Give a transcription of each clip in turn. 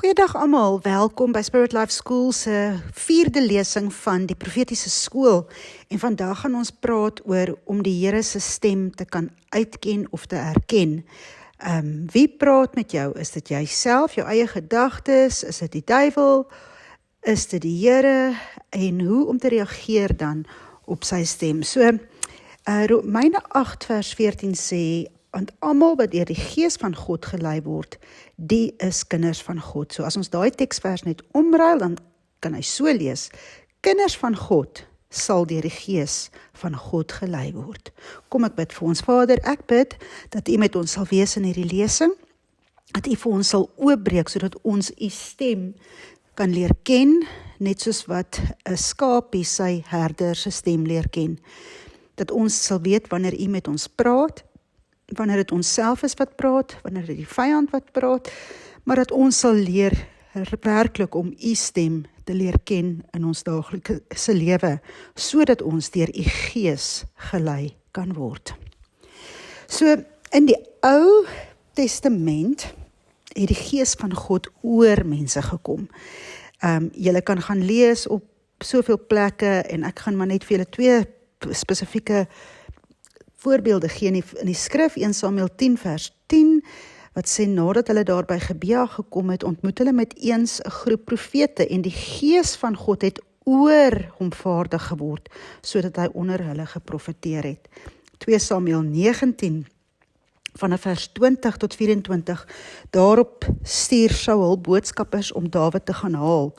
Goeiedag almal, welkom by Spirit Life School se 4de lesing van die profetiese skool. En vandag gaan ons praat oor om die Here se stem te kan uitken of te herken. Wie praat met jou? Is dit jouself, jou eie gedagtes? Is dit die duiwel? Is dit die Here? En hoe om te reageer dan op sy stem? So, Romeine 8 vers 14 sê, want almal wat deur die Gees van God gelei word, die is kinders van God. So as ons daai teksvers net omruil, dan kan hy so lees, kinders van God sal deur die Gees van God gelei word. Kom ek bid vir ons Vader, ek bid dat U met ons sal wees in hierdie lesing, dat U vir ons sal oopbreek, sodat ons U stem kan leer ken, net soos wat 'n skaapie sy herder se stem leer ken. Dat ons sal weet wanneer U met ons praat, wanneer dit ons self is wat praat, wanneer dit die vyand wat praat, maar dat ons sal leer werklik om U stem te leer ken in ons daaglikse lewe, sodat ons deur U Gees gelei kan word. So, in die Ou Testament het die Gees van God oor mense gekom. Julle kan gaan lees op soveel plekke, en ek gaan maar net vir julle 2 spesifieke voorbeelde gee in die skrif, 1 Samuel 10 vers 10, wat sê, nadat hulle daar by Gebea gekom het, ontmoet hulle met eens 'n groep profete, en die Gees van God het oor hom vaardig geword, sodat hy onder hulle geprofeteer het. 2 Samuel 19, vanaf vers 20 tot 24, daarop stuur Saul boodskappers om Dawid te gaan haal.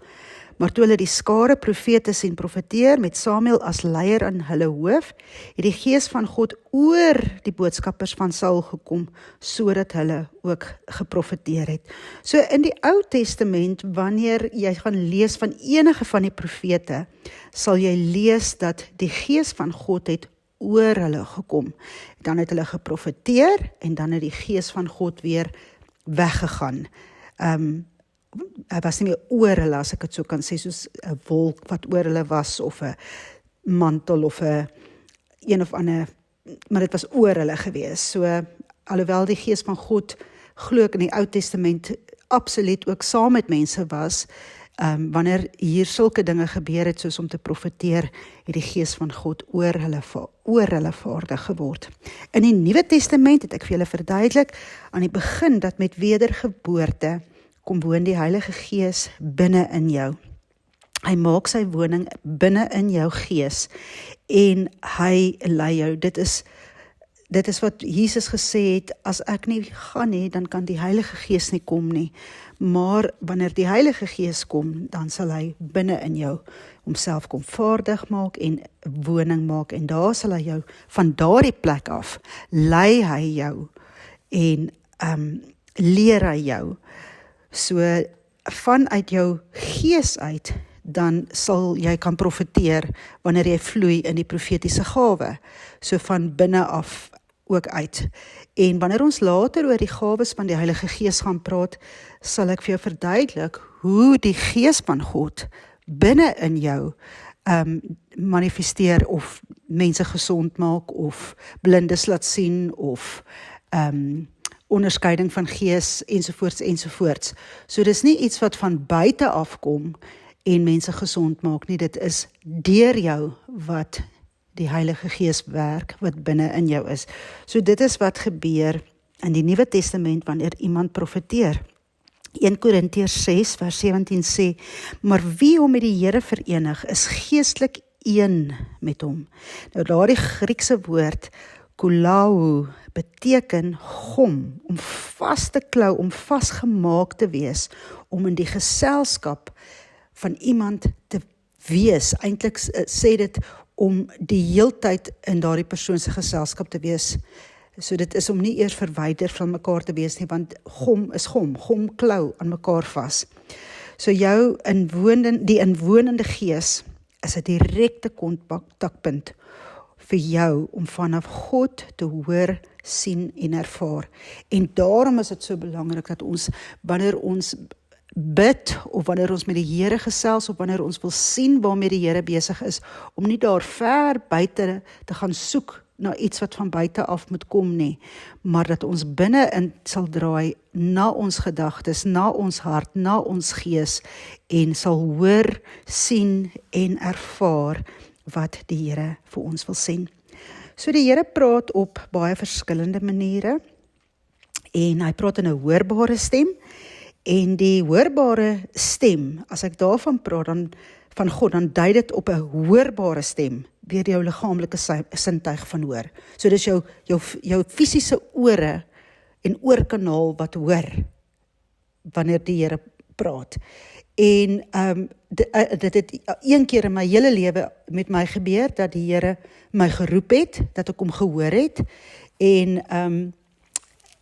Maar toe hulle die skare profete sien profeteer met Samuel as leier aan hulle hoof, het die Gees van God oor die boodskappers van Saul gekom, sodat hulle ook geprofeteer het. So in die Ou Testament, wanneer jy gaan lees van enige van die profete, sal jy lees dat die Gees van God het oor hulle gekom. Dan het hulle geprofeteer, en dan het die Gees van God weer weggegaan. Hy was nie meer oor hulle, as ek het so kan sê, soos 'n wolk wat oor hulle was, of 'n mantel, of 'n of ander, maar dit was oor hulle gewees. So, alhoewel die Gees van God, glo ek in die Ou Testament, absoluut ook saam met mense was, wanneer hier sulke dinge gebeur het, soos om te profeteer, het die Gees van God oor hulle vaardig geword. In die Nuwe Testament het ek vir julle verduidelik, aan die begin, dat met wedergeboorte, kom woon die Heilige Gees binne in jou. Hy maak sy woning binne in jou gees, en hy lei jou. Dit is wat Jesus gesê het, as ek nie gaan nie, dan kan die Heilige Gees nie kom nie. Maar wanneer die Heilige Gees kom, dan sal hy binne in jou homself kom vaardig maak en woning maak, en daar sal hy jou, van daardie plek af, lei hy jou, en leer hy jou. So, vanuit jou gees uit, dan sal jy kan profeteer, wanneer jy vloei in die profetiese gawe, so van binne af ook uit. En wanneer ons later oor die gawes van die Heilige Gees gaan praat, sal ek vir jou verduidelik, hoe die Gees van God binne in jou manifesteer, of mense gesond maak, of blindes laat sien, of onderskeiding van gees, ensovoorts, ensovoorts. So dis nie iets wat van buite afkom en mense gesond maak nie, dit is deur jou wat die Heilige Gees werk, wat binne in jou is. So dit is wat gebeur in die Nuwe Testament, wanneer iemand profeteer. 1 Korintiërs 6 vers 17 sê, maar wie hom met die Here verenig, is geestelik een met hom. Nou daardie Griekse woord, kulao, beteken gom, om vas te klou, om vasgemaak te wees, om in die geselskap van iemand te wees. Eintlik sê dit om die heeltyd in daardie persoon se geselskap te wees. So dit is om nie eers verwyder van mekaar te wees nie, want gom is gom klou aan mekaar vas. So die inwonende Gees is 'n direkte kontakpunt vir jou, om vanaf God te hoor, sien en ervaar. En daarom is dit so belangrik, dat ons, wanneer ons bid, of wanneer ons met die Here gesels, of wanneer ons wil sien waarmee die Here besig is, om nie daar ver buite te gaan soek na iets wat van buite af moet kom nie, maar dat ons binne-in sal draai na ons gedagtes, na ons hart, na ons gees en sal hoor, sien en ervaar wat die Here vir ons wil sê. So die Here praat op baie verskillende maniere en hy praat in 'n hoorbare stem en die hoorbare stem, as ek daarvan praat van God, dan dui dit op 'n hoorbare stem deur jou liggaamlike sintuig van hoor. So dis jou fisiese ore en oorkanaal wat hoor wanneer die Here praat. En dit het een keer in my hele lewe met my gebeur, dat die Here my geroep het, dat ek hom gehoor het, en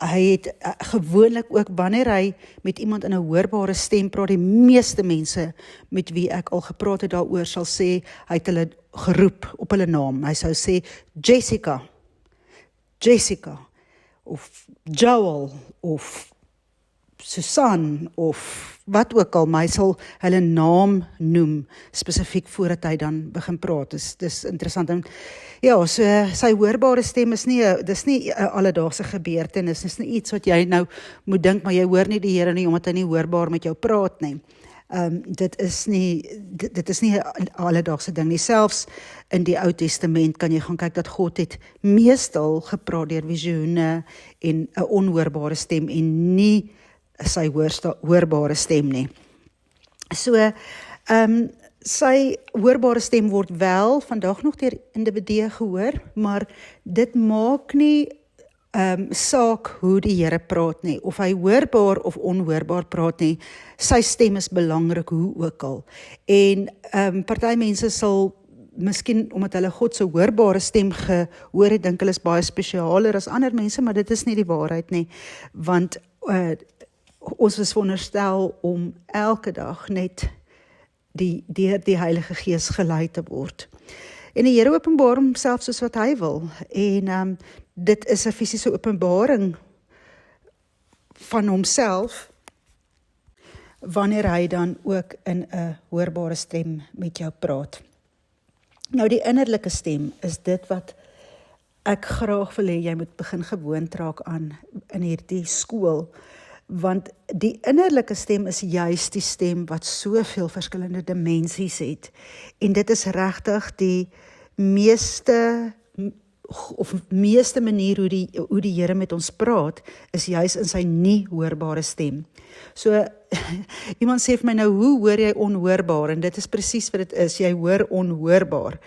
hy het gewoonlik ook, wanneer hy met iemand in 'n hoorbare stem praat, die meeste mense met wie ek al gepraat het daaroor sal sê, hy het hulle geroep op hulle naam. Hy sou sê, Jessica, of Joel, of Susan, of wat ook al, maar hy sal hulle naam noem, spesifiek voordat hy dan begin praat. Dis interessant. En ja, so sy hoorbare stem is dis nie 'n alledaagse gebeurtenis, dis nie iets wat jy nou moet dink, maar jy hoor nie die Here nie, omdat hy nie hoorbaar met jou praat nie. Dit is nie 'n alledaagse ding nie. Selfs in die Ou Testament kan jy gaan kyk dat God het meestal gepraat deur visioene en 'n onhoorbare stem en nie sy hoorbare stem nie. So, sy hoorbare stem word wel vandag nog deur individue gehoor, maar dit maak nie saak hoe die Here praat nie, of hy hoorbaar of onhoorbaar praat nie, sy stem is belangrik hoe ook al. En party mense sal miskien, omdat hulle God se hoorbare stem gehoor het, dink hulle is baie spesialer as ander mense, maar dit is nie die waarheid nie, want ons is veronderstel om elke dag net deur die Heilige Gees gelei te word. En die Here openbaar homself soos wat hy wil. En dit is 'n fisiese openbaring van homself, wanneer hy dan ook in 'n hoorbare stem met jou praat. Nou die innerlike stem is dit wat ek graag wil hê jy moet begin gewoond raak aan in hierdie skool. Want die innerlike stem is juist die stem wat soveel verskillende dimensies het. En dit is regtig die meeste manier hoe die Here met ons praat, is juist in sy nie hoorbare stem. So, iemand sê vir my nou, hoe hoor jy onhoorbaar? En dit is presies wat dit is, jy hoor onhoorbaar.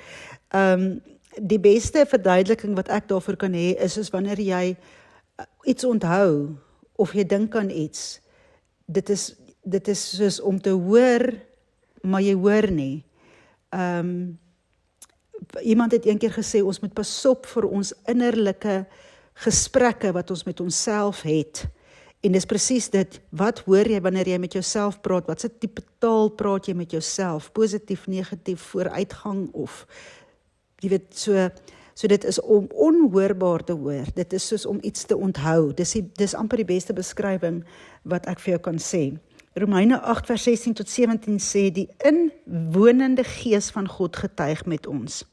Die beste verduideliking wat ek daarvoor kan hê, is wanneer jy iets onthou, of jy dink aan iets, dit is soos om te hoor, maar jy hoor nie. Iemand het een keer gesê, ons moet pas op vir ons innerlike gesprekke wat ons met onsself het. En dis presies dit, wat hoor jy wanneer jy met jouself praat, wat se tipe taal praat jy met jouself, positief, negatief, vooruitgang, of, jy weet, so dit is om onhoorbaar te hoor, dit is soos om iets te onthou, dis amper die beste beskrywing wat ek vir jou kan sê. Romeine 8 vers 16 tot 17 sê, die inwonende gees van God getuig met ons.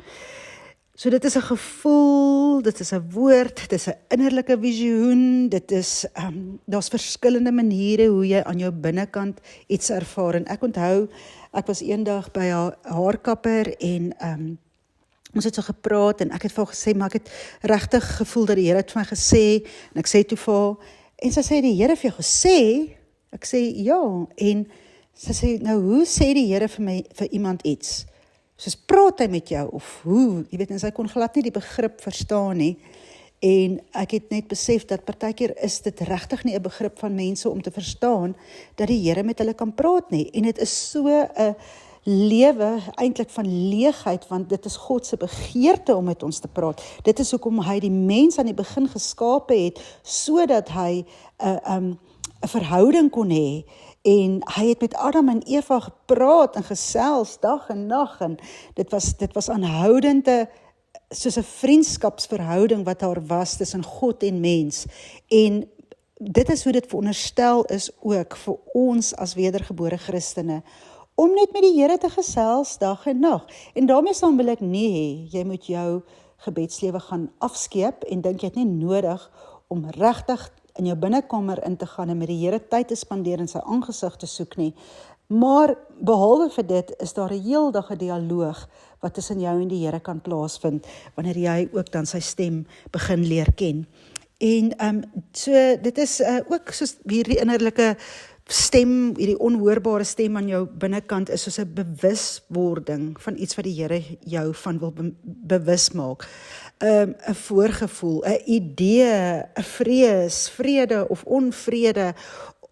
So dit is 'n gevoel, dit is 'n woord, dit is 'n innerlike visioen, dit is, daar's verskillende maniere hoe jy aan jou binnekant iets ervaar. En ek onthou, ek was eendag by 'n haarkapper en ons het so gepraat en ek het vir haar gesê, maar ek het regtig gevoel dat die Here het vir my gesê, en ek sê toe vir haar, en sy sê, die Here het vir jou gesê? Ek sê, ja, en sy sê, nou hoe sê die Here vir iemand iets? Soos praat hy met jou, of hoe? Jy weet, en sy kon glad nie die begrip verstaan nie, en ek het net besef dat partykeer is dit regtig nie 'n begrip van mense om te verstaan, dat die Here met hulle kan praat nie, en dit is so 'n lewe eintlik van leegheid, want dit is God se begeerte om met ons te praat. Dit is hoekom hy die mens aan die begin geskape het, sodat hy 'n verhouding kon hê, en hy het met Adam en Eva gepraat en gesels dag en nag, en dit was aanhoudende, soos 'n vriendskapsverhouding wat daar was tussen God en mens, en dit is hoe dit veronderstel is ook vir ons as wedergebore Christene, om net met die Here te gesels dag en nag. En daarmee saam wil ek nie hê, jy moet jou gebedslewe gaan afskeep en dink jy het nie nodig om regtig in jou binnekamer in te gaan en met die Here tyd te spandeer en sy aangesig te soek nie. Maar behalwe vir dit is daar 'n heeldag 'n dialoog wat tussen jou en die Here kan plaasvind wanneer jy ook dan sy stem begin leer ken. En so dit is ook soos hierdie innerlike stem, hierdie onhoorbare stem aan jou binnekant is soos 'n bewuswording van iets wat die Here jou van wil bewus maak. 'n Voorgevoel, 'n idee, 'n vrees, vrede of onvrede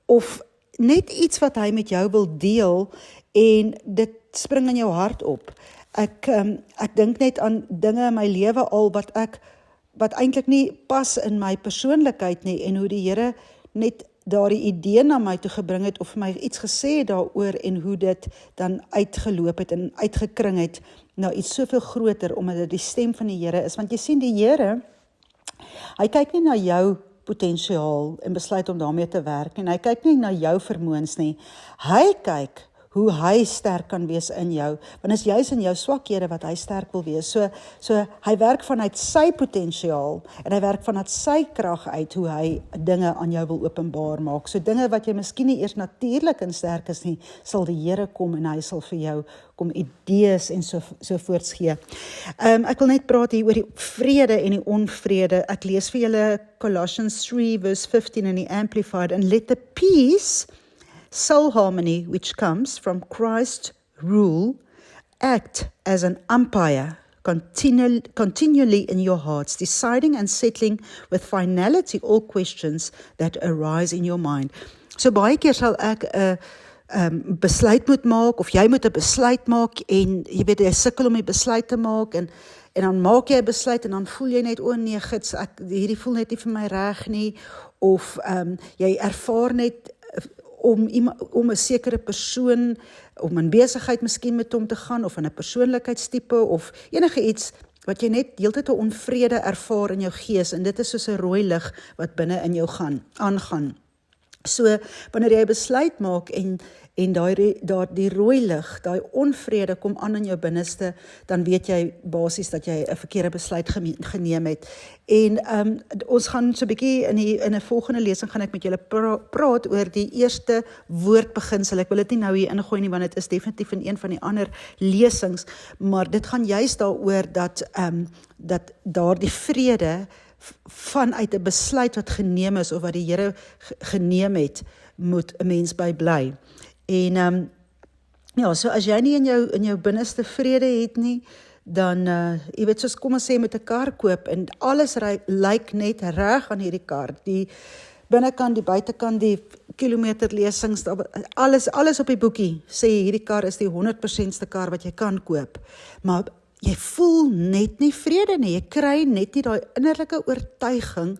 of net iets wat hy met jou wil deel en dit spring in jou hart op. Ek dink net aan dinge in my lewe al wat eintlik nie pas in my persoonlikheid nie en hoe die Here net daardie idee na my toe gebring het of vir my iets gesê daaroor en hoe dit dan uitgeloop het en uitgekring het na iets soveel groter omdat dit die stem van die Here is. Want jy sien die Here, hy kyk nie na jou potensiaal en besluit om daarmee te werk en hy kyk nie na jou vermoëns nie. Hy kyk hoe hy sterk kan wees in jou, want is juis in jou swakhede wat hy sterk wil wees. So hy werk vanuit sy potensiaal en hy werk vanuit sy krag uit hoe hy dinge aan jou wil openbaar maak. So dinge wat jy miskien nie eers natuurlik en sterk is nie, sal die Here kom en hy sal vir jou kom idees en so voorts gee. Ek wil net praat hier oor die vrede en die onvrede. Ek lees vir julle Colossians 3 verse 15 in die Amplified, and let the peace, soul harmony which comes from Christ's rule act as an umpire continually in your hearts, deciding and settling with finality all questions that arise in your mind. So baie keer sal ek 'n besluit moet maak of jy moet 'n besluit maak en jy weet jy sukkel om die besluit te maak en dan maak jy 'n besluit en dan voel jy net nee gits, hierdie voel net nie vir my reg nie of jy ervaar net om 'n sekere persoon, om in besigheid miskien met hom te gaan, of in 'n persoonlikheidstipe, of enige iets, wat jy net heeltyd 'n onvrede ervaar in jou gees, en dit is soos 'n rooi lig wat binne in jou aangaan. So, wanneer jy 'n besluit maak en die rooi lig, daai onvrede kom aan in jou binneste, dan weet jy basies dat jy 'n verkeerde besluit geneem het. En ons gaan so 'n bietjie in 'n volgende lesing gaan ek met julle praat oor die eerste woordbeginsel. Ek wil dit nie nou hier ingooi nie, want dit is definitief in een van die ander lesings, maar dit gaan juist daaroor dat daardie vrede vanuit 'n besluit wat geneem is of wat die Here geneem het, moet 'n mens by bly. En ja, so as jy nie in jou binneste vrede het nie, dan jy weet, soos kom ons sê met 'n kar koop en alles lyk net reg aan hierdie kar. Die binnekant, die buitekant, die kilometerlesings, alles op die boekie sê hierdie kar is die 100%ste kar wat jy kan koop. Maar jy voel net nie vrede nie. Jy kry net nie daai innerlike oortuiging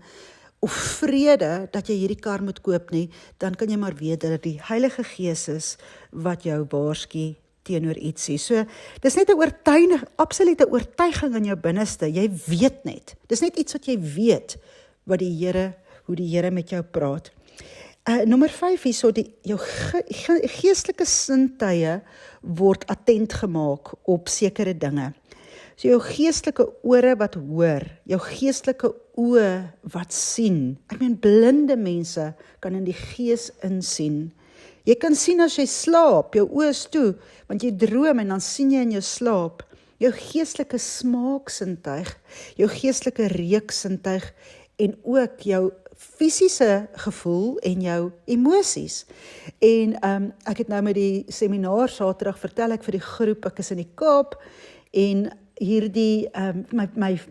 of vrede dat jy hierdie kar moet koop nie. Dan kan jy maar weet dat die Heilige Gees is wat jou waarsku teenoor ietsie. So, dis net 'n absolute oortuiging in jou binneste. Jy weet net. Dis net iets wat jy weet hoe die Here met jou praat. Nommer 5 hierso, jou geestelike sintuie word attent gemaak op sekere dinge. So jou geestelike ore wat hoor, jou geestelike oë wat sien. Ek meen, blinde mense kan in die gees insien. Jy kan sien as jy slaap, jou oë is toe, want jy droom en dan sien jy in jou slaap. Jou geestelike smaaksintuig, jou geestelike reuksintuig en ook jou fisiese gevoel en jou emosies. En ek het nou met die seminar Saterdag vertel ek vir die groep, ek is in die Kaap en hierdie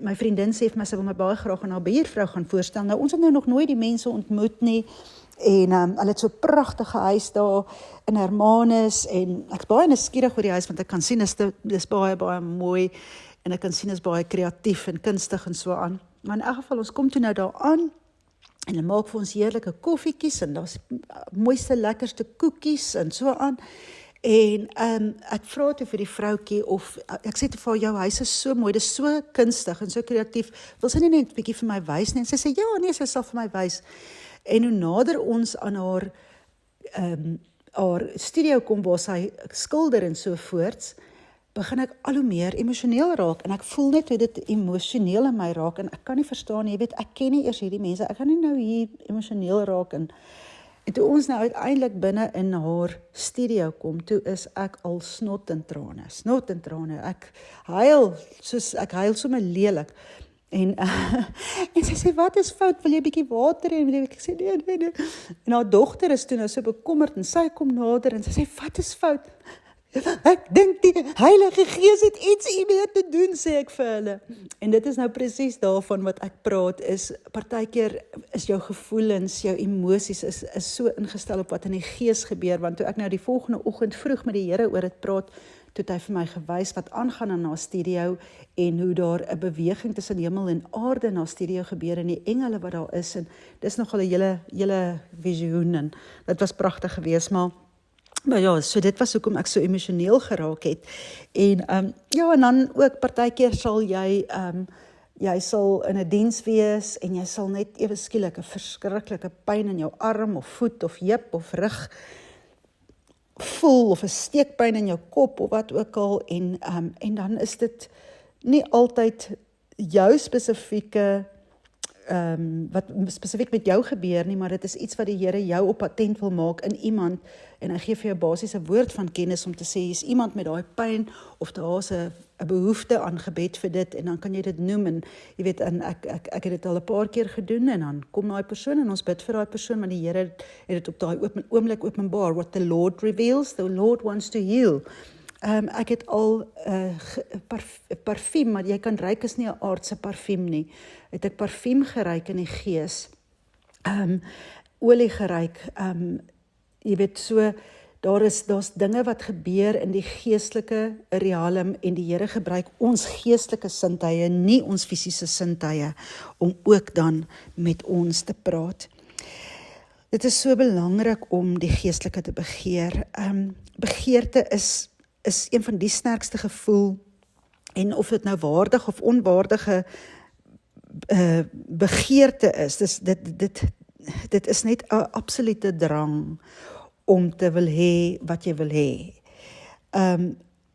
my vriendin sê vir my, sy wil my baie graag aan haar buurvrou gaan voorstel. Nou ons het nou nog nooit die mense ontmoet nie en hulle het so 'n pragtige huis daar in Hermanus en ek is baie nuuskierig oor die huis want ek kan sien dis baie baie mooi en ek kan sien is baie kreatief en kunstig en so aan. Maar in elk geval ons kom toe nou daar aan en hulle maak vir ons heerlike koffietjies en daar's mooiste lekkerste koekies en so aan. En ek vra toe vir die vroutjie of ek sê toe vir haar, jou huis is so mooi, dis so kunstig en so kreatief. Wil sy nie net 'n bietjie vir my wys nie? En sy sê ja, nee, sy sal vir my wys. En hoe nader ons aan haar studio kom waar sy skilder en so voorts, begin ek al hoe meer emosioneel raak, en ek voel net hoe dit emosioneel in my raak, en ek kan nie verstaan, jy weet, ek ken nie eers hierdie mense, ek kan nie nou hier emosioneel raak, en toe ons nou uiteindelik binne in haar studio kom, toe is ek al snot en trane, ek huil sommer lelik, en sy sê, wat is fout, wil jy 'n bietjie water, en ek sê, nee, en haar dogter is toe nou so bekommerd, en sy kom nader, en sy sê, wat is fout? Ek dink die Heilige Gees het iets hiermee te doen, sê ek vir hulle. En dit is nou presies daarvan wat ek praat, is partykeer is jou gevoelens, jou emosies is so ingestel op wat in die gees gebeur, want toe ek nou die volgende oggend vroeg met die Here oor dit praat, toe het hy vir my gewys wat aangaan in haar studio, en hoe daar 'n beweging tussen hemel en aarde in haar studio gebeur, en die engele wat daar is, en dis nogal 'n hele visioen, en dit was pragtig geweest, maar ja, so dit was hoekom ek so emosioneel geraak het. En en dan ook partykeer sal jy sal in 'n diens wees, en jy sal net ewe skielik 'n verskriklike pyn in jou arm of voet of heup of rug voel, of 'n steekpyn in jou kop of wat ook al, en dan is dit nie altyd jou spesifieke wat spesifiek met jou gebeur nie, maar dit is iets wat die Here jou op patent wil maak in iemand, en hy gee vir jou basies 'n woord van kennis om te sê, hier's iemand met daai pyn, of daar's 'n behoefte aan gebed vir dit, en dan kan jy dit noem, en jy weet, en ek het dit al 'n paar keer gedoen, en dan kom daai persoon, en ons bid vir daai persoon, maar die Here het dit op daai oomblik openbaar, what the Lord reveals, the Lord wants to heal. Ek het al parfuum, maar jy kan ruik is nie 'n aardse parfuum nie, het ek parfuum geruik in die gees, olie geruik, jy weet, so, daar's dinge wat gebeur in die geestelike realm, en die Here gebruik ons geestelike sintuie, nie ons fisiese sintuie, om ook dan met ons te praat. Dit is so belangrik om die geestelike te begeer. Begeerte is een van die sterkste gevoel, en of dit nou waardig of onwaardige begeerte is, dit is net 'n absolute drang om te wil hê wat jy wil hê.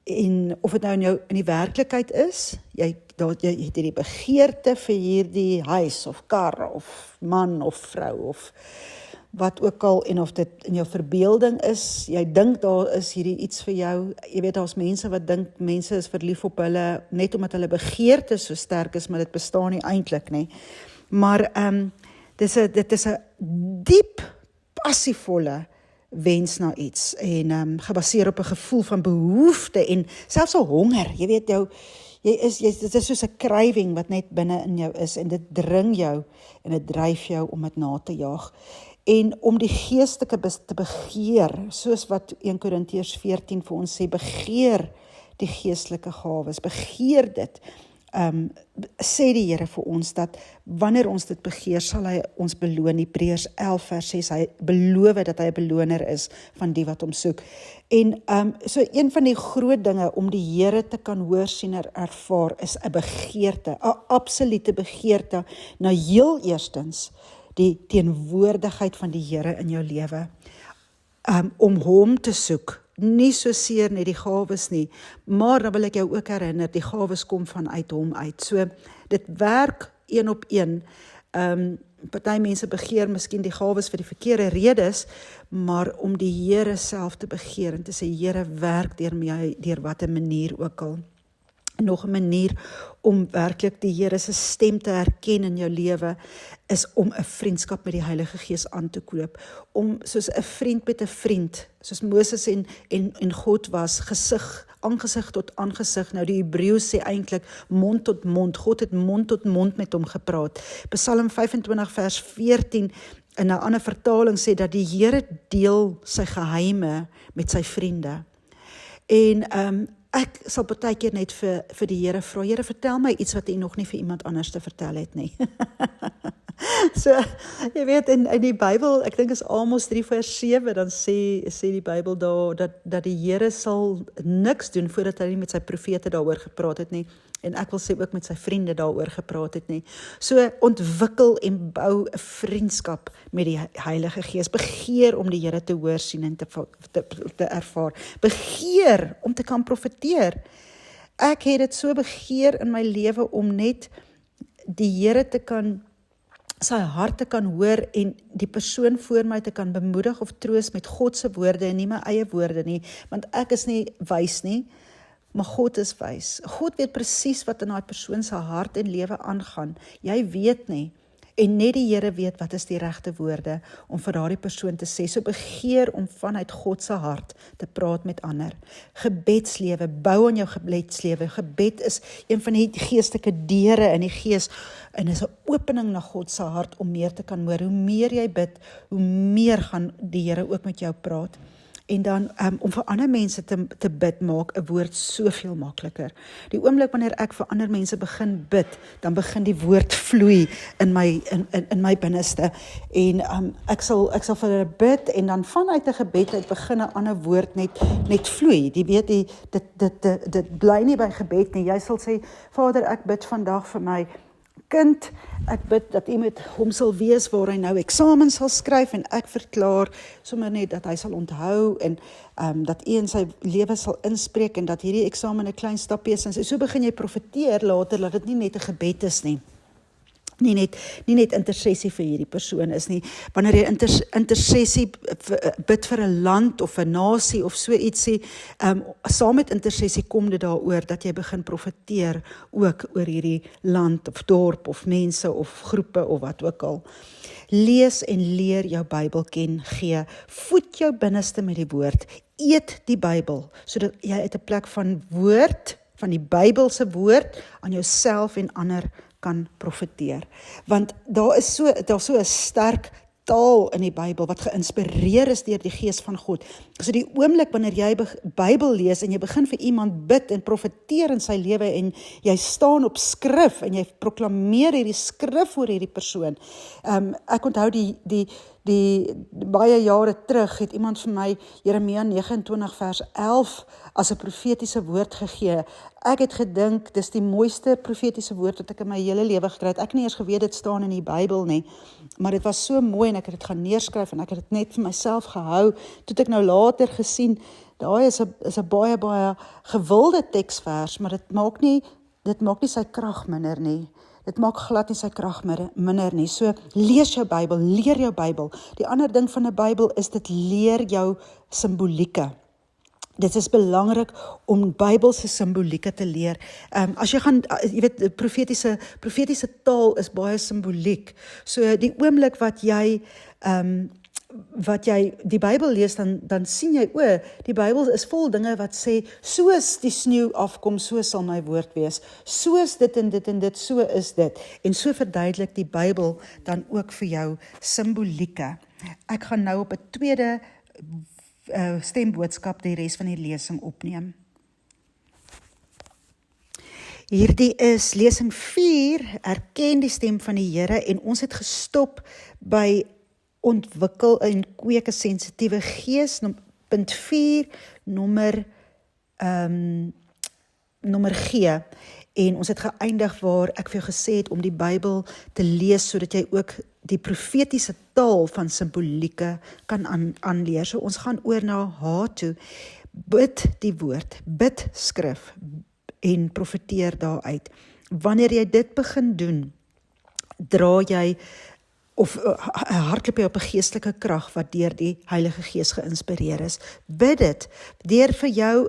En of dit nou in die werklikheid is, jy het hierdie begeerte vir hierdie huis of kar of man of vrou of wat ook al, en of dit in jou verbeelding is, jy dink daar is hierdie iets vir jou, jy weet, daar's mense wat dink, mense is verlief op hulle, net omdat hulle begeerte so sterk is, maar dit bestaan nie eintlik nie. Maar dit is 'n diep, passievolle wens na iets, en gebaseer op 'n gevoel van behoefte, en selfs 'n honger, jy weet, dit is soos 'n krywing wat net binne in jou is, en dit dring jou, en dit dryf jou om dit na te jaag. En om die geestelike te begeer, soos wat 1 Korintiërs 14 vir ons sê, begeer die geestelike gawes, begeer dit, sê die Here vir ons, dat wanneer ons dit begeer, sal hy ons beloon. Hebreërs 11 vers 6, hy beloof dat hy 'n beloner is van die wat hom soek. En so een van die groot dinge om die Here te kan hoor, sien en ervaar, is 'n begeerte, 'n absolute begeerte, na heel eerstens die teenwoordigheid van die Here in jou lewe, om hom te soek, nie so seer net die gawes nie, maar dan wil ek jou ook herinner, die gawes kom vanuit hom uit, so dit werk een op een. Party mense begeer miskien die gawes vir die verkeerde redes, maar om die Here self te begeer, en te sê, Here, werk deur my, deur watter manier ook al. Nog 'n manier om werklik die Here se stem te herken in jou lewe, is om 'n vriendskap met die Heilige Gees aan te knoop, om soos 'n vriend met 'n vriend, soos Moses en God was, aangesig tot aangesig. Nou die Hebreëus sê eintlik mond tot mond, God het mond tot mond met hom gepraat. Psalm 25 vers 14, in 'n ander vertaling sê dat die Here deel sy geheime met sy vriende. En ek sal partykeer net vir die Here vra, Here, vertel my iets wat U nog nie vir iemand anders te vertel het nie. So, jy weet, in die Bybel, ek dink is Amos 3 vers 7, dan sê die Bybel daar, dat die Here sal niks doen, voordat hy nie met sy profete daaroor gepraat het nie, en ek wil sê ook met sy vriende daaroor gepraat het nie. So, ontwikkel en bou 'n vriendskap met die Heilige Gees, begeer om die Here te hoor, sien en te ervaar, begeer om te kan profeteer. ek het dit so begeer in my lewe om net die Here te kan, sy hart te kan hoor en die persoon voor my te kan bemoedig of troos met God se woorde en nie my eie woorde nie, want ek is nie wys nie, maar God is wys. God weet presies wat in daai persoon se hart en lewe aangaan. Jy weet nie. En net die Here weet wat is die regte woorde om vir daardie persoon te sê. So begeer om vanuit God se hart te praat met ander. Gebedslewe, bou aan jou gebedslewe. Gebed is een van die geestelike deure in die gees en is 'n opening na God se hart om meer te kan hoor. Hoe meer jy bid, hoe meer gaan die Here ook met jou praat. En dan om vir ander mense te bid maak 'n woord soveel makliker. Die oomblik wanneer ek vir ander mense begin bid, dan begin die woord vloei in my binneste. En ek sal vir hulle bid en dan vanuit 'n gebed uit begin 'n ander woord net vloei. Jy weet dit bly nie by gebed nie. Jy sal sê, Vader, ek bid vandag vir my kind, ek bid dat U met hom sal wees waar hy nou eksamen sal skryf en ek verklaar sommer net dat hy sal onthou en dat U in sy lewe sal inspreek en dat hierdie eksamen 'n klein stapie is. En so begin jy profeteer later dat dit nie net 'n gebed is nie. Nie net intersessie vir hierdie persoon is nie. Wanneer jy intersessie bid vir 'n land of 'n nasie of so ietsie, saam met intersessie kom dit daaroor dat jy begin profeteer ook oor hierdie land of dorp of mense of groepe of wat ook al. Lees en leer jou Bybel ken, gee. Voed jou binneste met die woord. Eet die Bybel, sodat jy uit 'n plek van woord, van die Bybelse woord, aan jouself en ander kan profeteer. Want daar is so 'n sterk taal in die Bybel wat geïnspireer is deur die Gees van God. So die oomblik wanneer jy Bybel lees en jy begin vir iemand bid en profeteer in sy lewe en jy staan op skrif en jy proklameer hierdie skrif oor hierdie persoon. Ek onthou die baie jare terug het iemand vir my Jeremia 29 vers 11 as 'n profetiese woord gegee. Ek het gedink, dis die mooiste profetiese woord wat ek in my hele lewe gekry het. Ek het nie eers geweet dit staan in die Bybel nie, maar dit was so mooi en ek het dit gaan neerskryf en ek het dit net vir myself gehou. Toe ek nou later gesien, daai is 'n baie gewilde teksvers, maar dit maak nie sy krag minder nie. Dit maak glad nie sy krag minder nie. So lees jou Bybel, leer jou Bybel. Die ander ding van 'n Bybel is dit leer jou simbolieke. Dit is belangrik om Bybelse simbolieke te leer. As jy gaan, jy weet, profetiese taal is baie simboliek. So die oomblik wat jy die Bybel lees, dan sien jy, die Bybel is vol dinge wat sê, soos die sneeu afkom, so sal my woord wees. Soos dit en dit en dit, so is dit. En so verduidelik die Bybel dan ook vir jou simbolieke. Ek gaan nou op 'n tweede stemboodskap die res van die lesing opneem. Hierdie is lesing 4, erken die stem van die Here, en ons het gestop by ontwikkel en kweek 'n sensitiewe gees, punt 4, nommer G. En ons het geëindig waar ek vir jou gesê het om die Bybel te lees sodat jy ook die profetiese taal van simbolieke kan aanleer. So ons gaan oor na H toe. Bid die woord, bid skrif en profeteer daaruit. Wanneer jy dit begin doen, dra jy of hardloop jy op 'n geestelike krag wat deur die Heilige Gees geïnspireer is. Bid dit deur vir jou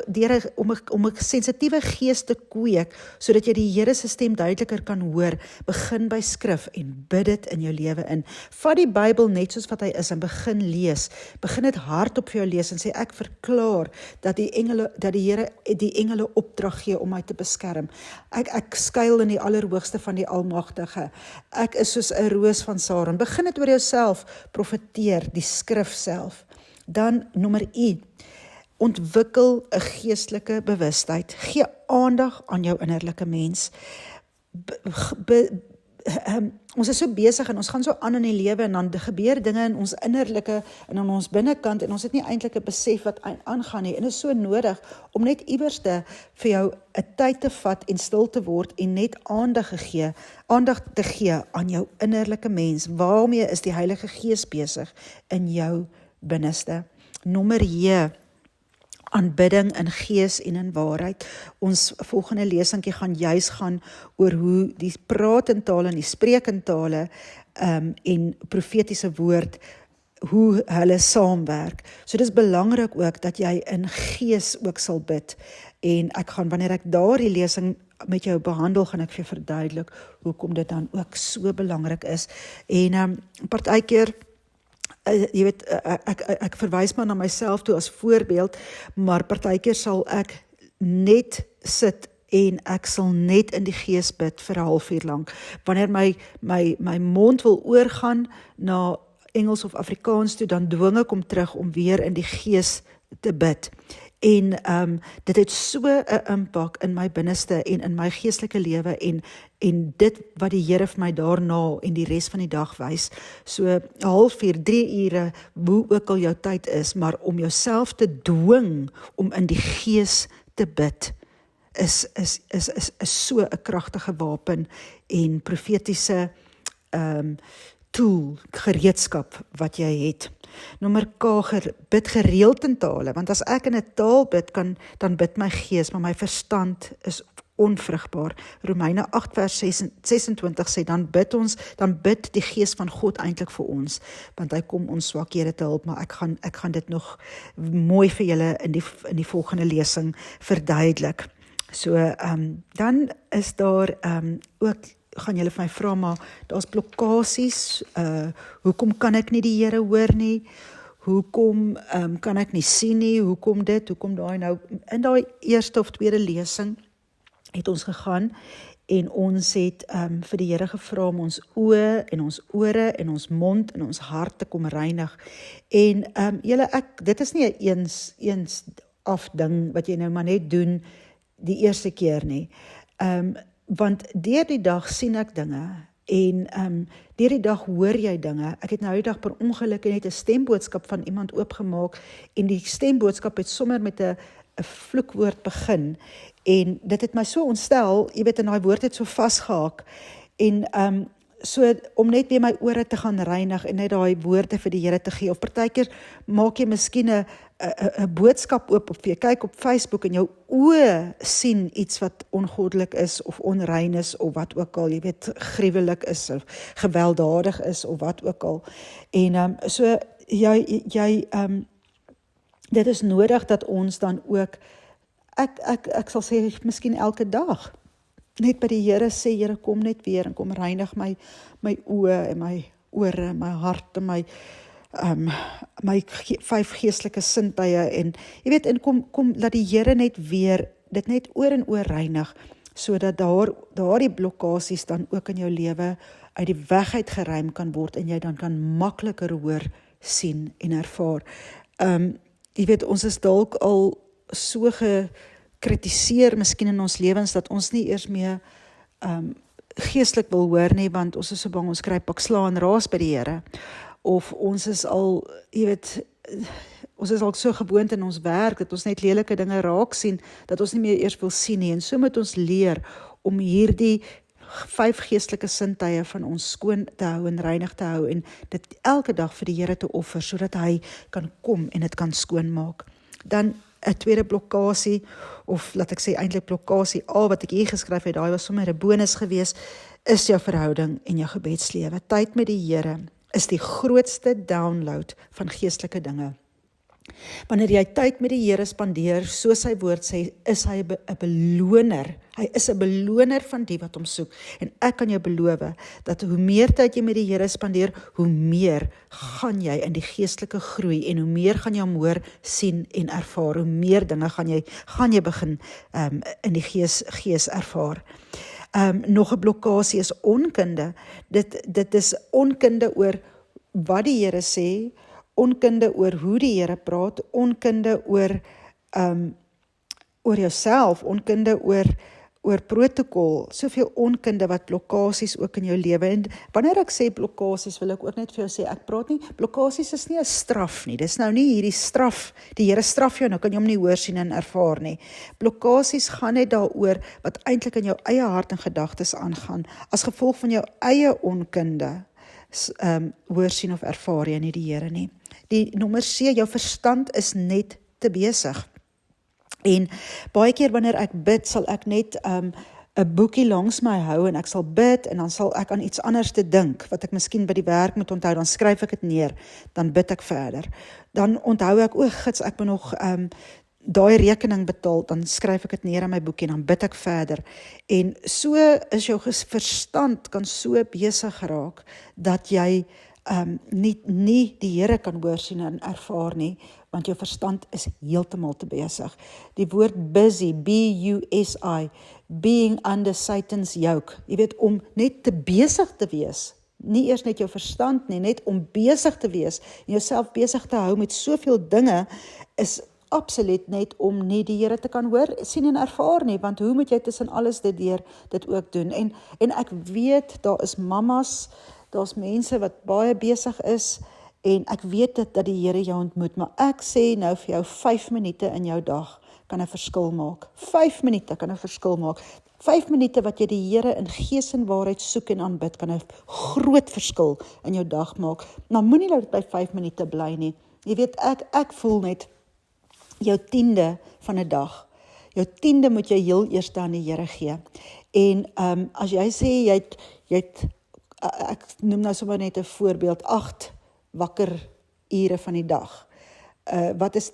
om 'n sensitiewe gees te kweek sodat jy die Here se stem duideliker kan hoor. Begin by skrif en bid dit in jou lewe in. Vat die Bybel net soos wat hy is en begin lees. Begin dit hardop vir jou lees en sê ek verklaar dat die Here die engele opdrag gee om my te beskerm. Ek skuil in die Allerhoogste van die Almagtige. Ek is soos 'n roos van Saron. Begin dit oor jouself, profeteer die skrif self. Dan nommer I, ontwikkel 'n geestelike bewustheid. Gee aandag aan jou innerlike mens. Ons is so besig en ons gaan so aan in die lewe en dan gebeur dinge in ons innerlike en in ons binnekant en ons het nie eintlik 'n besef wat aangaan nie. En dit is so nodig om net iewers vir jou 'n tyd te vat en stil te word en net aandag te gee aan jou innerlike mens. Waarmee is die Heilige Gees besig in jou binneste? Nommer J, aanbidding in gees en in waarheid. Ons volgende lesingkie gaan juis gaan oor hoe die praat in tale en die spreek in tale en profetiese woord, hoe hulle saamwerk. So dis belangrik ook dat jy in gees ook sal bid. En ek gaan, wanneer ek daardie lesing met jou behandel, gaan ek vir jou verduidelik hoekom dit dan ook so belangrik is. En partykeer, jy weet, ek verwys maar na myself toe as voorbeeld, maar partykeer sal ek net sit en ek sal net in die gees bid vir 'n halfuur lank. Wanneer my mond wil oorgaan na Engels of Afrikaans toe, dan dwing ek om terug om weer in die gees te bid. En dit het so 'n impak in my binneste en in my geestelike lewe en dit wat die Here vir my daarna en die res van die dag wys. So 'n halfuur, 3 ure, hoe ook al jou tyd is, maar om jouself te dwing om in die gees te bid, is so 'n kragtige wapen en profetiese tool, gereedskap wat jy het. Nommer K, bid gereeld in tale, want as ek in 'n taal bid, dan bid my gees, maar my verstand is onvrugbaar. Romeine 8 vers 26 sê, dan bid die gees van God eintlik vir ons, want hy kom ons swakhede te help, maar ek gaan dit nog mooi vir julle in die volgende lesing verduidelik. So, dan is daar ook, gaan julle vir my vra, maar daar's blokkasies, hoekom kan ek nie die Here hoor nie, hoekom kan ek nie sien nie, hoekom dit, hoekom daai nou, in daai eerste of tweede lesing het ons gegaan, en ons het vir die Here gevra om ons oë en ons ore en ons mond en ons hart te kom reinig, en dit is nie 'n eens af ding, wat jy nou maar net doen, die eerste keer nie, want deur die dag sien ek dinge, en deur die dag hoor jy dinge. Ek het nou die dag per ongeluk net 'n stemboodskap van iemand oopgemaak, en die stemboodskap het sommer met 'n vloekwoord begin, en dit het my so ontstel, jy weet, en daai woord het so vasgehaak, en so om net weer my ore te gaan reinig, en net daai woorde vir die Here te gee, of partykeer maak jy miskien 'n boodskap oop, of jy kyk op Facebook, en jou oë sien iets wat ongoddelik is, of onrein is, of wat ook al, jy weet, gruwelik is, of gewelddadig is, of wat ook al, en so, dit is nodig dat ons dan ook, ek sal sê, miskien elke dag, net by die Here sê, Here, kom net weer, en kom reinig my oë, en my ore, my hart, en my 5 geestelike sintuie, en jy weet, en kom laat die Here net weer, dit net oor en oor reinig, sodat daardie blokkasies dan ook in jou lewe uit die weg uit geruim kan word, en jy dan kan makliker hoor, sien en ervaar. Jy weet, ons is dalk al so gekritiseer miskien in ons lewens, dat ons nie eers meer geestelik wil hoor nie, want ons is so bang, ons kry pak sla en raas by die Here, of ons is al, jy weet, ons is al so gewoond in ons werk, dat ons net lelike dinge raak sien, dat ons nie meer eers wil sien nie, en so moet ons leer om hierdie 5 geestelike sintuie van ons skoon te hou en reinig te hou, en dit elke dag vir die Here te offer, sodat hy kan kom en dit kan skoonmaak. Dan 'n tweede blokkasie, of laat ek sê eintlik blokkasie A, wat ek hier geskryf het, daai was sommer 'n bonus gewees, is jou verhouding en jou gebedslewe. Tyd met die Here is die grootste download van geestelike dinge. Wanneer jy tyd met die Here spandeer, soos sy woord sê, is hy 'n beloner. Hy is 'n beloner van die wat hom soek. En ek kan jou beloof, dat hoe meer tyd jy met die Here spandeer, hoe meer gaan jy in die geestelike groei, en hoe meer gaan jy hom hoor, sien en ervaar, hoe meer dinge gaan jy begin in die gees ervaar. Nog 'n blokkasie is onkunde. Dit is onkunde oor wat die Here sê, onkunde oor hoe die Here praat, onkunde oor jouself, onkunde oor protokol, soveel onkunde wat blokkasies ook in jou lewe, en wanneer ek sê blokkasies, wil ek ook net vir jou sê, ek praat nie, blokkasies is nie 'n straf nie, dis nou nie hierdie straf, die Here straf jou, nou kan jy hom nie hoor, sien en ervaar nie. Blokkasies gaan net daaroor, wat eintlik in jou eie hart en gedagtes aangaan, as gevolg van jou eie onkunde, hoor, sien of ervaar jy nie die Here nie. Die nommer C, jou verstand is net te besig. En baie keer wanneer ek bid, sal ek net 'n boekie langs my hou en ek sal bid en dan sal ek aan iets anders te dink, wat ek miskien by die werk moet onthou, dan skryf ek dit neer, dan bid ek verder. Dan onthou ek, gits, ek moet nog daai rekening betaal, dan skryf ek dit neer in my boekie en dan bid ek verder. En so is jou verstand kan so besig geraak, dat jy nie die Here kan hoor, sien en ervaar nie, want jou verstand is heeltemal te besig. Die woord busy, B-U-S-I, being under Satan's yoke, jy weet, om net te besig te wees, nie eers net jou verstand nie, net om besig te wees, en jouself besig te hou met soveel dinge, is absoluut net om nie die Here te kan hoor, sien en ervaar nie, want hoe moet jy tussen alles dit ook doen? En ek weet, daar is mamas, daar's mense wat baie besig is, en ek weet dat die Here jou ontmoet, maar ek sê nou vir jou, 5 minute in jou dag kan 'n verskil maak. 5 minute kan 'n verskil maak. 5 minute wat jy die Here in gees en waarheid soek en aanbid, kan 'n groot verskil in jou dag maak. Nou moenie dat dit by 5 minute bly nie. Jy weet, ek voel net, jou 10de van 'n dag, jou 10de moet jy heel eers aan die Here gee. En as jy sê, jy het ek noem nou sommer net 'n voorbeeld, 8 wakker ure van die dag. Wat is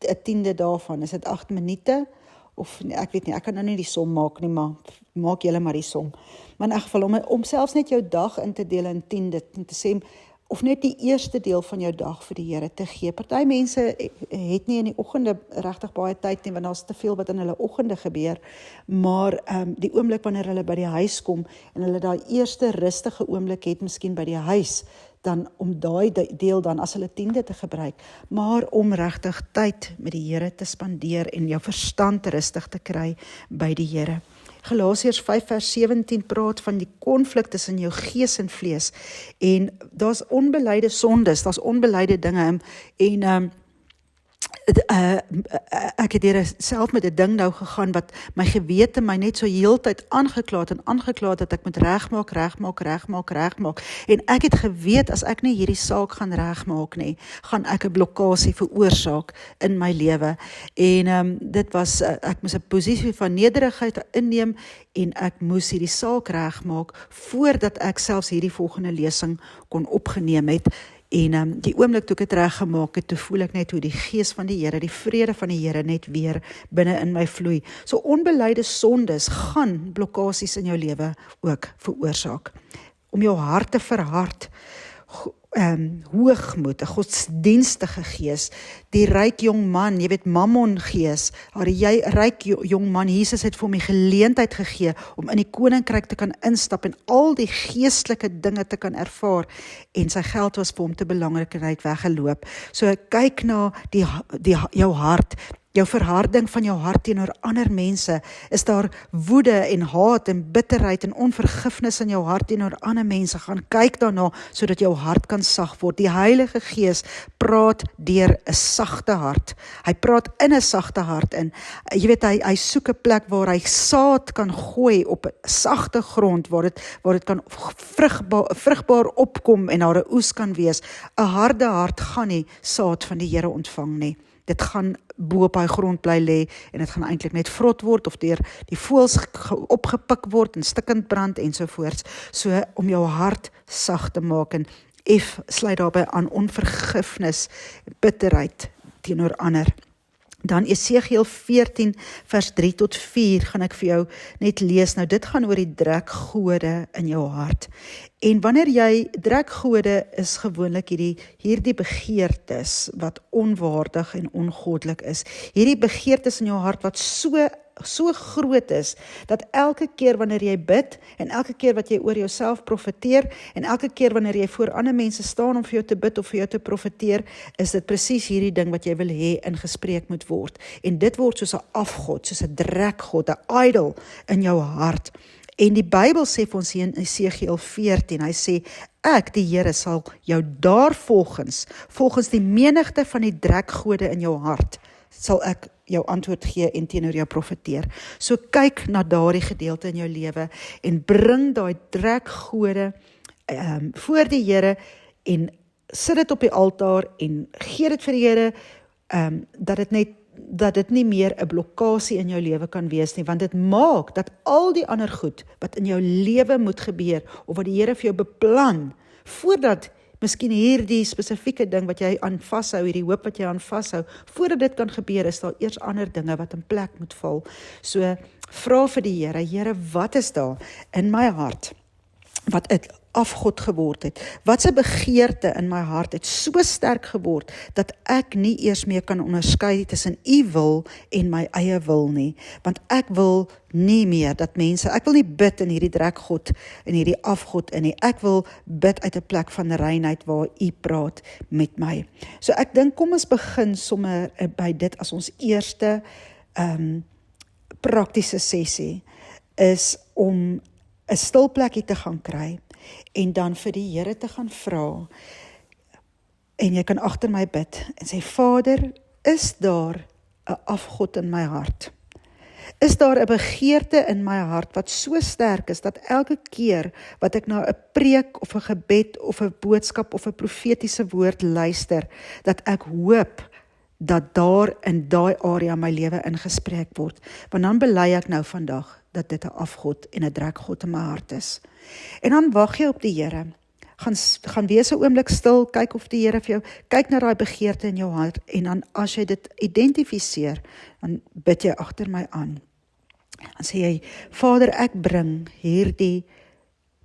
'n 10de daarvan? Is dit 8 minute? Of ek weet nie, ek kan nou nie die som maak nie, maar maak julle maar die som. Maar in elk geval, om selfs net jou dag in te deel in 10de, en te sê, of net die eerste deel van jou dag vir die Here te gee. Party mense het nie in die oggende regtig baie tyd nie, want daar's te veel wat in hulle oggende gebeur, maar die oomblik wanneer hulle by die huis kom, en hulle daai eerste rustige oomblik het, miskien by die huis, dan om daai deel dan as hulle 10de te gebruik, maar om regtig tyd met die Here te spandeer, en jou verstand rustig te kry by die Here. Galasiërs 5:17 praat van die konflik tussen jou gees en vlees, en daar's onbeleide sondes, daar's onbeleide dinge, en ek het hier self met 'n ding nou gegaan, wat my gewete my net so heeltyd aangeklaat, dat ek moet regmaak, en ek het geweet, as ek nie hierdie saak gaan regmaak nie, gaan ek 'n blokkasie veroorsaak in my lewe, en dit was, ek moes 'n posisie van nederigheid inneem, en ek moes hierdie saak regmaak, voordat ek selfs hierdie volgende lesing kon opgeneem het. En die oomblik toe ek het reggemaak het, toe voel ek net hoe die gees van die Here, die vrede van die Here net weer binne in my vloei. So onbeleide sondes gaan blokkasies in jou lewe ook veroorsaak. Om jou hart te verhard, hoogmoed, 'n godsdienstige gees, die ryk jong man, jy weet, mammon gees, jy ryk jong man, Jesus het vir hom die geleentheid gegee om in die koninkryk te kan instap en al die geestelike dinge te kan ervaar, en sy geld was vir hom te belangrik en hy het weggeloop. So kyk na jou hart, jou verharding van jou hart teenoor ander mense, is daar woede en haat en bitterheid en onvergifnis in jou hart teenoor ander mense, gaan kyk daarna, sodat jou hart kan sag word. Die Heilige Gees praat deur 'n sagte hart. Hy praat in 'n sagte hart in. Jy weet, hy soek 'n plek waar hy saad kan gooi op 'n sagte grond, waar dit kan vrugbaar opkom en daar 'n oes kan wees. 'n Harde hart gaan nie saad van die Here ontvang nie. Dit gaan bo op hy grond bly lê, en dit gaan eintlik net vrot word, of deur die voëls opgepik word en stikkend brand ensovoorts. So om jou hart sag te maak, en sluit daarbey aan onvergifnis, bitterheid teenoor ander. Dan Esegiel 14 vers 3 tot 4 gaan ek vir jou net lees. Nou dit gaan oor die drekgode in jou hart. En wanneer jy drekgode, is gewoonlik hierdie begeertes wat onwaardig en ongoddelik is. Hierdie begeertes in jou hart wat so groot is, dat elke keer wanneer jy bid, en elke keer wat jy oor jouself profeteer, en elke keer wanneer jy voor ander mense staan om vir jou te bid of vir jou te profeteer, is dit presies hierdie ding wat jy wil hê ingespreek moet word. En dit word soos 'n afgod, soos 'n drekgod, 'n idol in jou hart. En die Bybel sê vir ons hier in Esegiel 14, hy sê, ek, die Here, sal jou volgens die menigte van die drekgode in jou hart, sal ek jou antwoord gee en teenoor jou profeteer. So kyk na daardie gedeelte in jou lewe, en bring daai drekgode voor die Here, en sit dit op die altaar, en gee dit vir die Here, dat dit net dat dit nie meer 'n blokkasie in jou lewe kan wees nie, want dit maak dat al die ander goed wat in jou lewe moet gebeur, of wat die Here vir jou beplan, voordat miskien hierdie spesifieke ding wat jy aan vashou, hierdie hoop wat jy aan vashou, voordat dit kan gebeur, is daar eers ander dinge wat in plek moet val. So, vra vir die Here, Here, wat is daar in my hart, wat ek afgod geword het, wat se begeerte in my hart het so sterk geword, dat ek nie eers meer kan onderskei tussen u wil en my eie wil nie, want ek wil nie meer dat mense, ek wil nie bid in hierdie drekgod, in hierdie afgod in nie, ek wil bid uit 'n plek van reinheid waar u praat met my. So ek dink, kom ons begin sommer by dit as ons eerste praktiese sessie, is om 'n stil plekkie te gaan kry, en dan vir die Here te gaan vra, en jy kan agter my bid, en sê, Vader, is daar 'n afgod in my hart? Is daar 'n begeerte in my hart wat so sterk is, dat elke keer wat ek na 'n preek of 'n gebed of 'n boodskap of 'n profetiese woord luister, dat ek hoop dat daar in daai area my lewe ingespreek word, want dan bely ek nou vandag dat dit 'n afgod en 'n drekgod in my hart is. En dan wag jy op die Here, gaan wees 'n oomblik stil, kyk of die Here vir jou, kyk na daai begeerte in jou hart, en dan as jy dit identifiseer, dan bid jy agter my aan. Dan sê jy, Vader, ek bring hierdie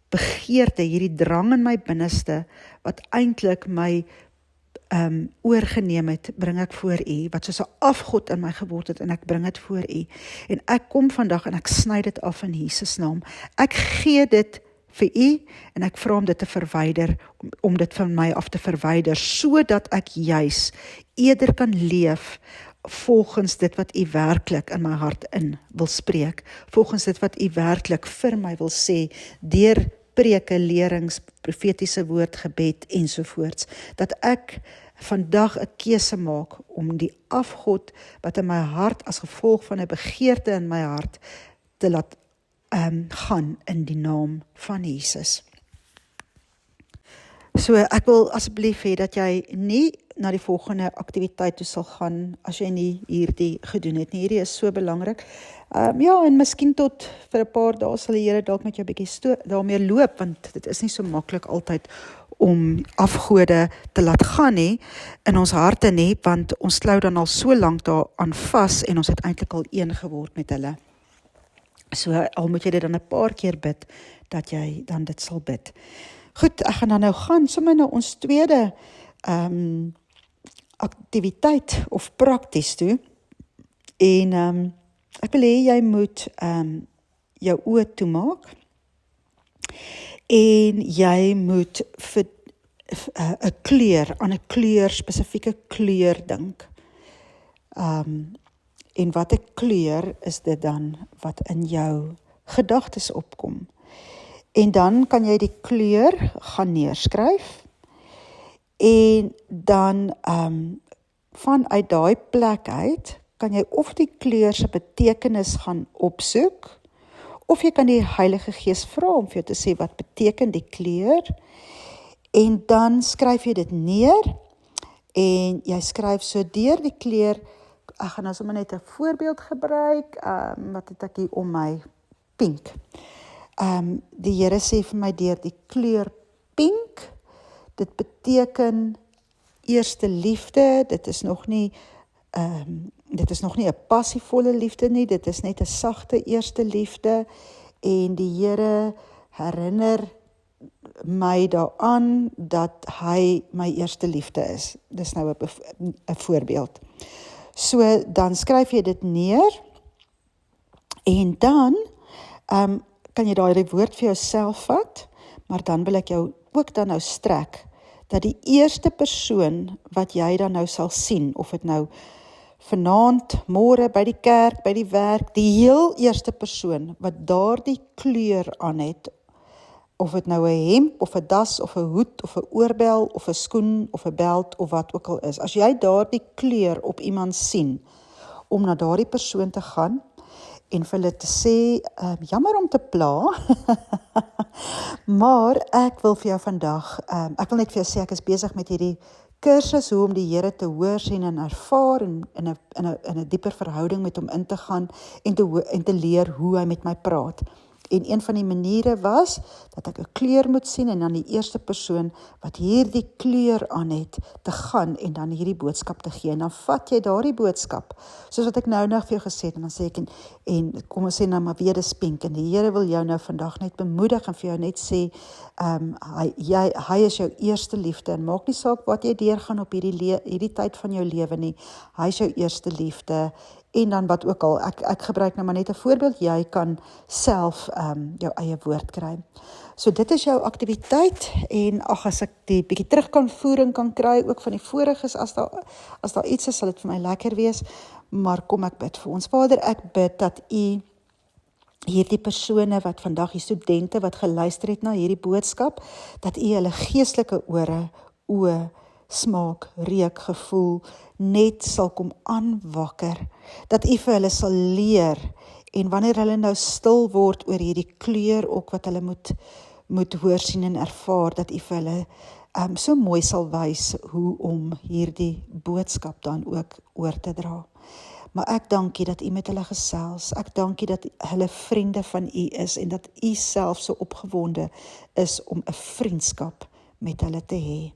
begeerte, hierdie drang in my binneste, wat eintlik my oorgeneem het, bring ek voor u, wat soos 'n afgod in my geword het, en ek bring dit voor u, en ek kom vandag en ek sny dit af in Jesus naam. Ek gee dit vir u, en ek vra om dit te verwyder, om dit van my af te verwyder, sodat ek juis eerder kan leef volgens dit wat u werklik in my hart in wil spreek, volgens dit wat u werklik vir my wil sê, deur preke, lerings, profetiese woord, gebed ensovoorts, dat ek vandag 'n keuse maak om die afgod wat in my hart as gevolg van 'n begeerte in my hart te laat gaan in die naam van Jesus. So ek wil asseblief hê dat jy nie na die volgende aktiwiteit toe sal gaan as jy nie hierdie gedoen het nie. Hierdie is so belangrik. Ja, en miskien tot vir 'n paar dae sal die Here dalk met jou 'n bietjie daarmee loop, want dit is nie so maklik altyd om afgode te laat gaan nie in ons harte nie, want ons klou dan al so lank daaraan vas en ons het eintlik al een geword met hulle. So al moet jy dit dan 'n paar keer bid, dat jy dan dit sal bid. Goed, ek gaan dan nou gaan sommer na ons tweede aktiwiteit of prakties toe. En ek wil hê jy moet jou oë toemaak en jy moet vir 'n kleur, aan 'n kleur, spesifieke kleur dink. En wat 'n kleur is dit dan wat in jou gedagtes opkom. En dan kan jy die kleur gaan neerskryf, en dan vanuit daai plek uit kan jy of die kleur se betekenis gaan opsoek, of jy kan die Heilige Gees vra om vir jou te sê wat beteken die kleur, en dan skryf jy dit neer, en jy skryf so deur die kleur. Ek gaan nou sommer net 'n voorbeeld gebruik, wat het ek hier om my, pink. Die Here sê vir my deur die kleur pink, dit beteken eerste liefde, dit is nog nie 'n passievolle liefde nie, dit is net 'n sagte eerste liefde, en die Here herinner my daaraan dat hy my eerste liefde is. Dis nou 'n voorbeeld. So, dan skryf jy dit neer, en dan kan jy daai woord vir jouself vat, maar dan wil ek jou ook dan nou strek, dat die eerste persoon wat jy dan nou sal sien, of dit nou vanaand, môre, by die kerk, by die werk, die heel eerste persoon wat daardie kleur aan het, of dit nou 'n hemp, of 'n das, of 'n hoed, of 'n oorbel, of 'n skoen, of 'n beld, of wat ook al is. As jy daardie kleur op iemand sien, om na daardie persoon te gaan, en vir hulle te sê, jammer om te pla, maar ek wil vir jou vandag, ek wil net vir jou sê, ek is besig met hierdie kursus hoe om die Here te hoor, sien en ervaar en in 'n dieper verhouding met hom in te gaan en te leer hoe hy met my praat. En een van die maniere was dat ek 'n kleur moet sien en dan die eerste persoon wat hierdie kleur aan het te gaan en dan hierdie boodskap te gee. En dan vat jy daardie boodskap, soos wat ek nou vir jou gesê het, en dan sê ek, en kom ons sê nou maar weer dis pink, en die Here wil jou nou vandag net bemoedig en vir jou net sê, hy is jou eerste liefde, en maak nie saak wat jy deurgaan op hierdie tyd van jou lewe nie, hy is jou eerste liefde, en dan wat ook al, ek gebruik nou maar net 'n voorbeeld, jy kan self jou eie woord kry. So dit is jou aktiwiteit, en as ek die bietjie terugvoering kan kry, ook van die voriges, as daar iets is, sal dit vir my lekker wees, maar kom ek bid vir ons. Vader, ek bid dat U hierdie persone wat vandag, die studente wat geluister het na hierdie boodskap, dat U hulle geestelike ore, oë, smaak, reuk, gevoel, net sal kom aanwakker, dat U vir hulle sal leer, en wanneer hulle nou stil word oor hierdie kleur ook wat hulle moet hoor, sien en ervaar, dat U vir hulle so mooi sal wys hoe om hierdie boodskap dan ook oor te dra. Maar ek dank U dat U met hulle gesels, ek dank U dat hulle vriende van U is, en dat U self so opgewonde is om 'n vriendskap met hulle te hê.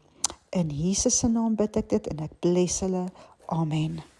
In Jesus se naam bid ek dit, en ek bless hulle. Amen.